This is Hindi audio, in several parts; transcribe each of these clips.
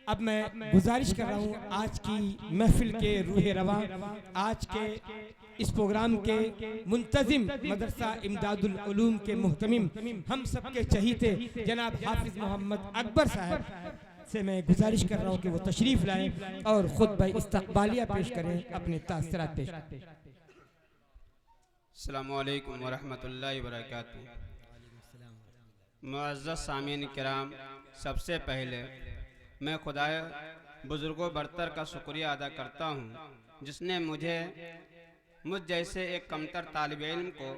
अब मैं गुजारिश कर रहा हूँ आज की महफिल के रूह रवा, आज के इस प्रोग्राम के मुंतजिम मदरसा इमदादुल उलूम के मुहतमिम, हम सब के चहीते जनाब हाफिज मोहम्मद अकबर साहब से मैं गुजारिश कर रहा हूँ कि वो तशरीफ़ लाएं और खुतबा इस्तक़बालिया पेश करें, अपने तासरात पेश करें। अस्सलामु अलैकुम व रहमतुल्लाहि व बरकातुहू। मुअज़्ज़ज़ सामीन किराम, सबसे पहले मैं खुदाए बुज़ुर्गों बरतर का शुक्रिया अदा करता हूँ जिसने मुझ जैसे एक कमतर तालिब इल्म को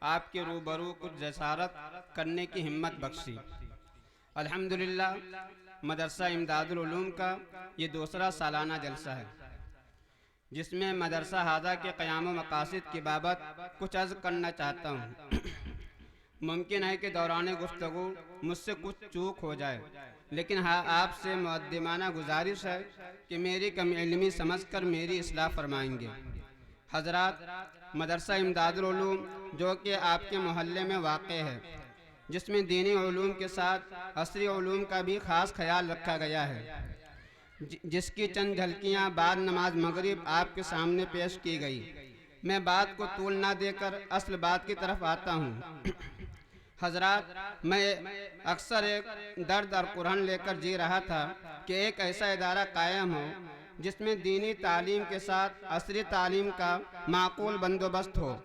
आपके रूबरू कुछ जसारत करने की हिम्मत बख्शी। अल्हम्दुलिल्लाह, मदरसा इमदादुल उलूम का ये दूसरा सालाना जलसा है जिसमें मदरसा हादा के क़याम मकासिद की बाबत कुछ अर्ज़ करना चाहता हूँ। मुमकिन है कि दौरान गुफ्तगू मुझसे कुछ चूक हो जाए, लेकिन हाँ, आपसे मुक़द्दिमाना गुजारिश है कि मेरी कम इल्मी समझकर मेरी इस्लाह फरमाएंगे। हज़रात, मदरसा इमदादुल उलूम जो कि आपके मोहल्ले में वाक़ है, जिसमें दीनी उलूम के साथ असरी उलूम का भी ख़ास ख्याल रखा गया है, जिसकी चंद झलकियाँ बाद नमाज मगरिब आपके सामने पेश की गई। मैं बात को तूल ना देकर असल बात की तरफ आता हूँ। हजरात, मैं अक्सर एक दर्द और कुरहन लेकर जी रहा था कि एक ऐसा इदारा कायम हो जिसमें दीनी तालीम के साथ असरी तालीम का माकूल बंदोबस्त हो,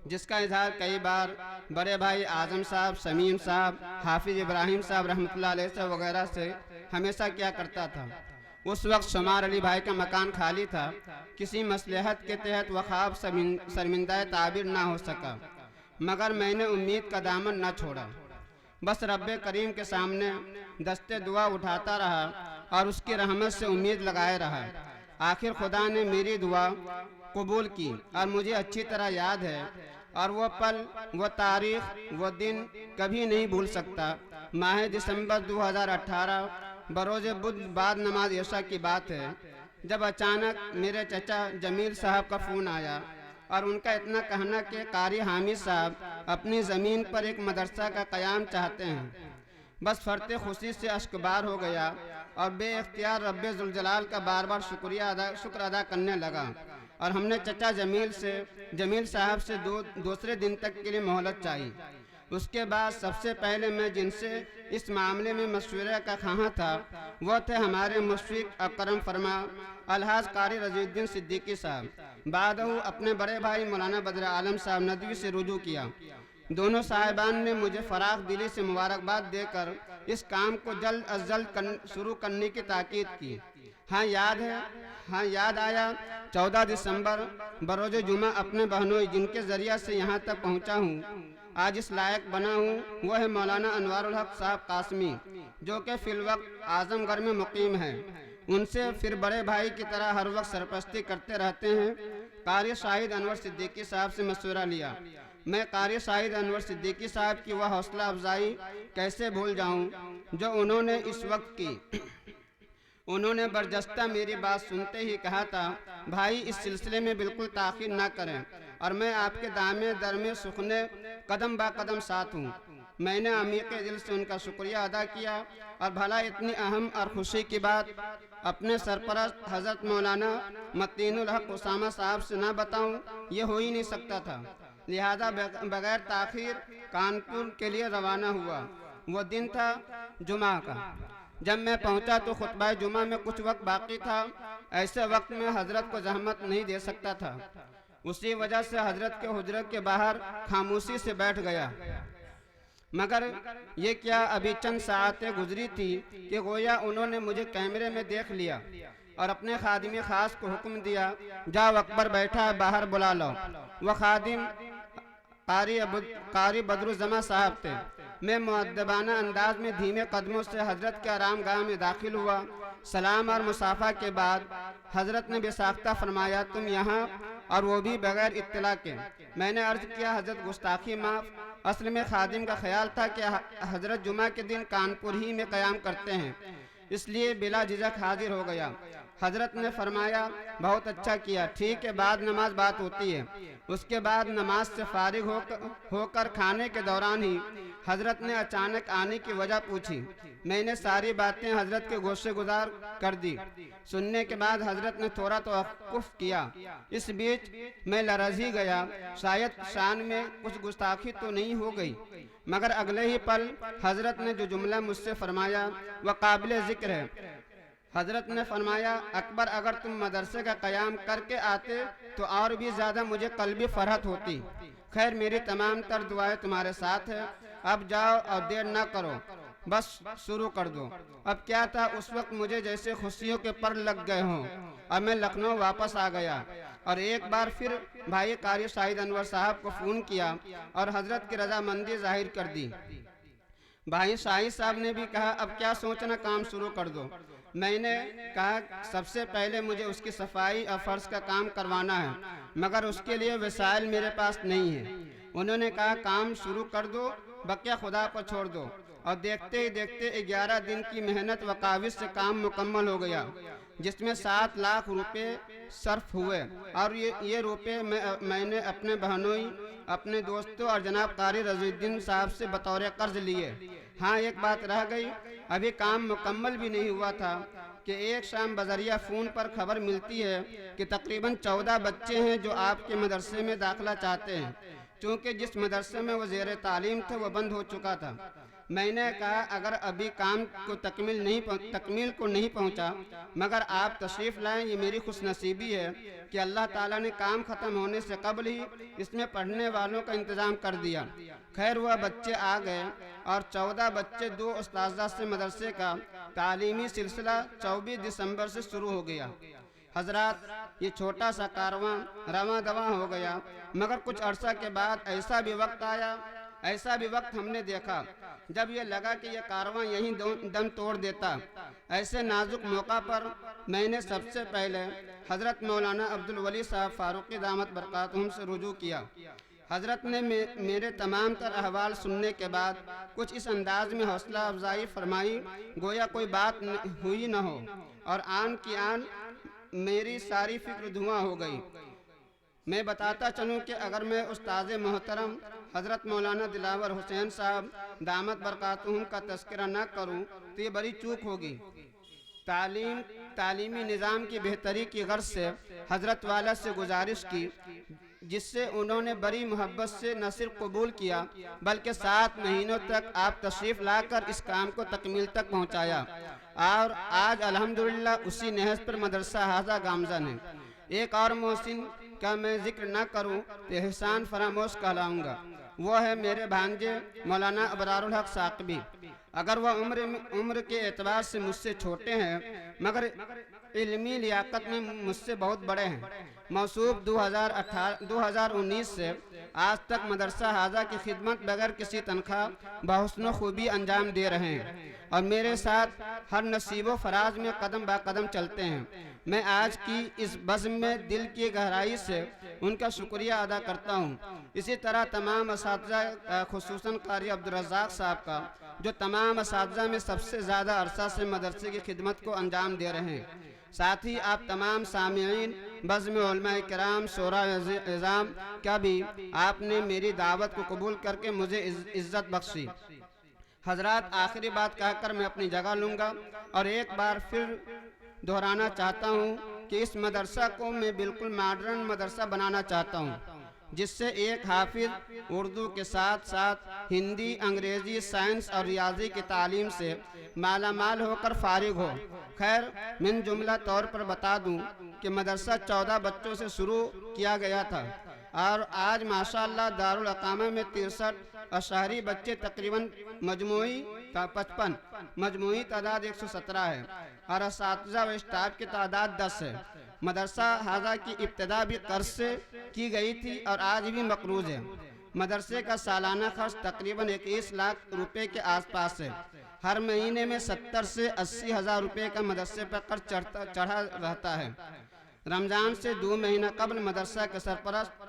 जिसका इजहार कई बार बड़े भाई आज़म साहब, शमीम साहब, हाफिज इब्राहिम साहब रहमतुल्लाह अलैह से वगैरह से हमेशा किया करता था। उस वक्त शुमार अली भाई का मकान खाली था। किसी मसलहत के तहत वह ख्वाब शर्मिंदा ताबिर ना हो सका, मगर मैंने उम्मीद का दामन न छोड़ा। बस रब्बे करीम के सामने दस्ते दुआ उठाता रहा और उसकी रहमत से उम्मीद लगाए रहा। आखिर खुदा ने मेरी दुआ कबूल की और मुझे अच्छी तरह याद है, और वह पल, वह तारीख, वह दिन कभी नहीं भूल सकता। माह दिसंबर 2018 बरोज़ बुध बाद नमाज ऐशा की बात है, जब अचानक मेरे चचा जमील साहब का फ़ोन आया और उनका इतना कहना कि कारी हामिद साहब अपनी ज़मीन पर एक मदरसा का क़याम चाहते हैं। बस फरते खुशी से अश्कबार हो गया और बेइख्तियार रब्बे ज़ुल जलाल का बार बार शुक्र अदा करने लगा। और हमने चचा जमील साहब से दूसरे दिन तक के लिए मोहलत चाहिए। उसके बाद सबसे पहले मैं जिनसे इस मामले में मशवरे का ख़्वाह था वह थे हमारे मुशफ़िक़ अकरम फरमा अलहाज कारी रज़ीउद्दीन सिद्दीकी साहब। बादहू अपने बड़े भाई मौलाना बदर आलम साहब नदवी से रुजू किया। दोनों साहिबान ने मुझे फराख दिली से मुबारकबाद देकर इस काम को जल्द अज जल्द शुरू करने की ताकीद की। हाँ याद आया 14 दिसंबर बरोज़ जुमा अपने बहनों जिनके ज़रिया से यहाँ तक पहुँचा हूँ, आज इस लायक बना हूँ, वह है मौलाना अनवारुल हक साहब कासमी, जो कि फ़िलवक्त आज़मगढ़ में मुकीम है। उनसे फिर बड़े भाई की तरह हर वक्त सरपरस्ती करते रहते हैं। कारी शाहिद अनवर सिद्दीकी साहब से मशवरा लिया। मैं कारी शाहिद अनवर सिद्दीकी साहब की वह हौसला अफजाई कैसे भूल जाऊँ जो उन्होंने इस वक्त की। उन्होंने बरजस्ता मेरी बात सुनते ही कहा था, भाई इस सिलसिले में बिल्कुल ताख़ीर ना करें और मैं आपके दामे दरमे सुखने कदम बा कदम साथ हूँ। मैंने अमीक़ दिल से उनका शुक्रिया अदा किया और भला इतनी अहम और खुशी की बात अपने सरपरस्त हज़रत मौलाना मतीनुल हक उसामा साहब से ना बताऊँ, ये हो ही नहीं सकता था। लिहाजा बगैर ताख़ीर कानपुर के लिए रवाना हुआ। वो दिन था जुमा का। जब मैं पहुंचा तो खुतबा जुमा में कुछ वक्त बाकी था। ऐसे वक्त में हजरत को जहमत नहीं दे सकता था। उसी वजह से हजरत के हुजरत के बाहर खामोशी से बैठ गया। मगर ये क्या, अभी चंद साआतें गुजरी थी कि गोया उन्होंने मुझे कैमरे में देख लिया और अपने खादिम खास को हुक्म दिया, जाओ अकबर बैठा है, बाहर बुला लो। वह खादिम कारी बदरुज़्ज़मा साहब थे। मैं मुअद्दबाना अंदाज में धीमे कदमों से हजरत के आराम गाह में दाखिल हुआ। सलाम और मुसाफा के बाद हजरत ने बेसाख्ता फरमाया, तुम यहाँ, और वो भी बगैर इत्तला के। मैंने अर्ज किया, हजरत गुस्ताखी माफ़, असल में खादिम का ख्याल था कि हजरत जुमा के दिन कानपुर ही में क़याम करते हैं, इसलिए बिला झिझक हाजिर हो गया। हजरत ने फरमाया, बहुत अच्छा किया, ठीक है, बाद नमाज बात होती है। उसके बाद नमाज से फारिग होकर खाने के दौरान ही हजरत ने अचानक आने की वजह पूछी। मैंने सारी बातें हजरत के गोशे गुजार कर दी। सुनने के बाद हजरत ने थोड़ा तवक्कुफ किया। इस बीच मैं लरज़ ही गया, शायद शान में कुछ गुस्ताखी तो नहीं हो गई। मगर अगले ही पल हजरत ने जो जुमला मुझसे फरमाया वह काबिल जिक्र है। हजरत ने फरमाया, अकबर अगर तुम मदरसे का क़याम करके आते तो और भी ज़्यादा मुझे कल्बी फरहत होती। खैर मेरी तमाम तर दुआएं तुम्हारे साथ है। अब जाओ और देर न करो, बस शुरू कर दो। अब क्या था, उस वक्त मुझे जैसे खुशियों के पर लग गए हों। अब मैं लखनऊ वापस आ गया और एक बार फिर भाई कारी शाहिद अनवर साहब को फ़ोन किया और हजरत की रजामंदी जाहिर कर दी। भाई शाहिद साहब ने भी कहा, अब क्या सोचना, काम शुरू कर दो। मैंने कहा, सबसे पहले मुझे उसकी सफाई और फर्श का काम करवाना है, मगर उसके लिए वसाइल मेरे पास नहीं है। उन्होंने कहा, काम शुरू कर दो, बकिया खुदा पर छोड़ दो। और देखते ही देखते 11 दिन की मेहनत व काविश से काम मुकम्मल हो गया, जिसमें 7 लाख रुपए सर्फ हुए। और ये रुपए मैंने अपने बहनोई, अपने दोस्तों और जनाब कारी रज़ीउद्दीन साहब से बतौर कर्ज लिए। हाँ, एक बात रह गई, अभी काम मुकम्मल भी नहीं हुआ था कि एक शाम बजरिया फ़ोन पर खबर मिलती है कि तकरीबन 14 बच्चे हैं जो आपके मदरसे में दाखिला चाहते हैं। चूँकि जिस मदरसे में वो ज़ेर तालीम थे वह बंद हो चुका था। मैंने कहा, अगर अभी काम को तकमील को नहीं पहुंचा, मगर आप तशरीफ़ लाएं, ये मेरी खुशनसीबी है कि अल्लाह ताला ने काम ख़त्म होने से कबल ही इसमें पढ़ने वालों का इंतज़ाम कर दिया। खैर वह बच्चे आ गए और 14 बच्चे 2 उस्ताज़ा से मदरसे का तालीमी सिलसिला 24 दिसंबर से शुरू हो गया। हजरात, ये छोटा सा कारवां रवां दवां हो गया, मगर कुछ अरसा के बाद ऐसा भी वक्त हमने देखा जब ये लगा कि यह कारवां यहीं दम तोड़ देता। ऐसे नाजुक मौका पर मैंने सबसे पहले हजरत मौलाना अब्दुल वली साहब फारूकी दामत बरकातुहुम से रुजू किया। हजरत ने मेरे तमाम तर अहवाल सुनने के बाद कुछ इस अंदाज में हौसला अफजाई फरमाई, गोया कोई बात हुई न हो, और आन की आन मेरी सारी फिक्र धुआं हो गई। मैं बताता चलूँ कि अगर मैं उस्ताद मोहतरम हज़रत मौलाना दिलावर हुसैन साहब दामत बरकातुहुम का तज़किरा न करूँ तो ये बड़ी चूक होगी। तालीमी निज़ाम की बेहतरी की गर्ज से हज़रत वाला से गुजारिश की, जिससे उन्होंने बड़ी मोहब्बत से न सिर्फ कबूल किया बल्कि 7 महीनों तक आप तशरीफ़ लाकर इस काम को तकमील तक पहुँचाया। और आज अल्हम्दुलिल्लाह उसी नहज पर मदरसा हाजा गामज़न है। एक और मोहसिन का मैं जिक्र न करूं तो एहसान फरामोश कहलाऊंगा, वो है मेरे भांजे मौलाना अबरारुल हक साक़बी। अगर वह उम्र के एतबार से मुझसे छोटे हैं, मगर इल्मी लियाकत में मुझसे बहुत बड़े हैं। मौसूफ 2019 से आज तक मदरसा हाजा की खिदमत बगैर किसी तनख्वाह बहुस्न खूबी अंजाम दे रहे हैं और मेरे साथ हर नसीबो फराज में कदम बा कदम चलते हैं। मैं आज की इस बज़्म में दिल की गहराई से उनका शुक्रिया अदा करता हूँ। इसी तरह तमाम असातिज़ा, खुसूसन कारी अब्दुल रज़्ज़ाक़ साहब का, जो तमाम असातिज़ा में सबसे ज़्यादा अरसा से मदरसे की खिदमत को अंजाम दे रहे हैं। साथ ही आप तमाम सामिईन, बज़्म उलमाए किराम, शोरा इज़ाम का भी आपने मेरी दावत को कबूल करके मुझे इज़्ज़त बख्शी। हजरात, आखिरी बात कहकर मैं अपनी जगह लूँगा और एक बार फिर दोहराना चाहता हूँ कि इस मदरसा को मैं बिल्कुल मॉडर्न मदरसा बनाना चाहता हूँ, जिससे एक हाफिज उर्दू के साथ साथ हिंदी, अंग्रेज़ी, साइंस और रियाजी की तालीम से मालामाल होकर फारिग हो। खैर, मिन जुमला तौर पर बता दूं कि मदरसा 14 बच्चों से शुरू किया गया था और आज माशाअल्लाह दारुल अकामा में 63 और शहरी बच्चे तकरीबन मजमूई 55, मजमूई तादाद 117 है और असातिज़ा व स्टाफ की तादाद 10 है। मदरसा हाजा की इब्तिदा भी कर्ज से की गई थी और आज भी मकरूज है। मदरसे का सालाना खर्च तकरीबन 21 लाख रुपए के आसपास है। हर महीने में 70 से 80 हज़ार रुपये का मदरसे पर कर्ज चढ़ा रहता है। रमज़ान से 2 महीना कबल मदरसा के सरपरस्त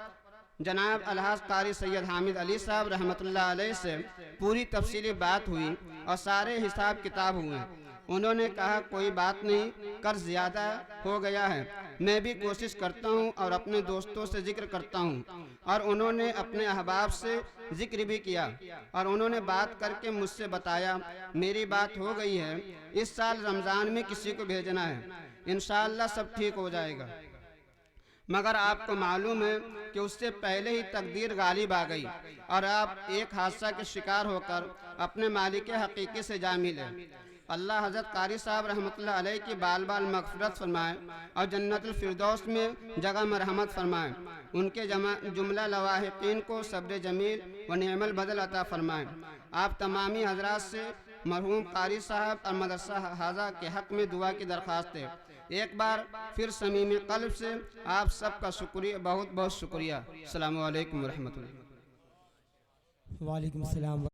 जनाब अलहाज कारी सैयद हामिद अली साहब रहमतुल्लाह अलैह से पूरी तफसीली बात हुई और सारे हिसाब किताब हुए। उन्होंने कहा कोई बात नहीं, कर्ज ज़्यादा हो गया है, मैं भी कोशिश करता हूँ और अपने दोस्तों से जिक्र करता हूँ। और उन्होंने अपने अहबाब से जिक्र भी किया और उन्होंने बात करके मुझसे बताया मेरी बात हो गई है, इस साल रमज़ान में किसी को भेजना है, इंशाअल्लाह सब ठीक हो जाएगा। मगर आपको मालूम है कि उससे पहले ही तकदीर गालिब आ गई और आप एक हादसा के शिकार होकर अपने मालिक हकीकी से जा मिले। अल्लाह हज़रत कारी साहब रहमतुल्लाह अलैह की बाल बाल मग़फ़िरत फरमाए और जन्नतुल फिरदौस में जगह मरहमत फरमाए। उनके जुमला लवाहिकीन को सब्र जमील व नेमल बदल अता फरमाए। आप तमामी हजरात से मरहूम कारी साहब और मदरसा हाजा के हक़ में दुआ की दरख्वास्त है। एक बार फिर समीमी क़ल्ब से आप सबका शुक्रिया, बहुत बहुत शुक्रिया। अस्सलामु अलैकुम व रहमतुल्लाह। वालेकुम सलाम।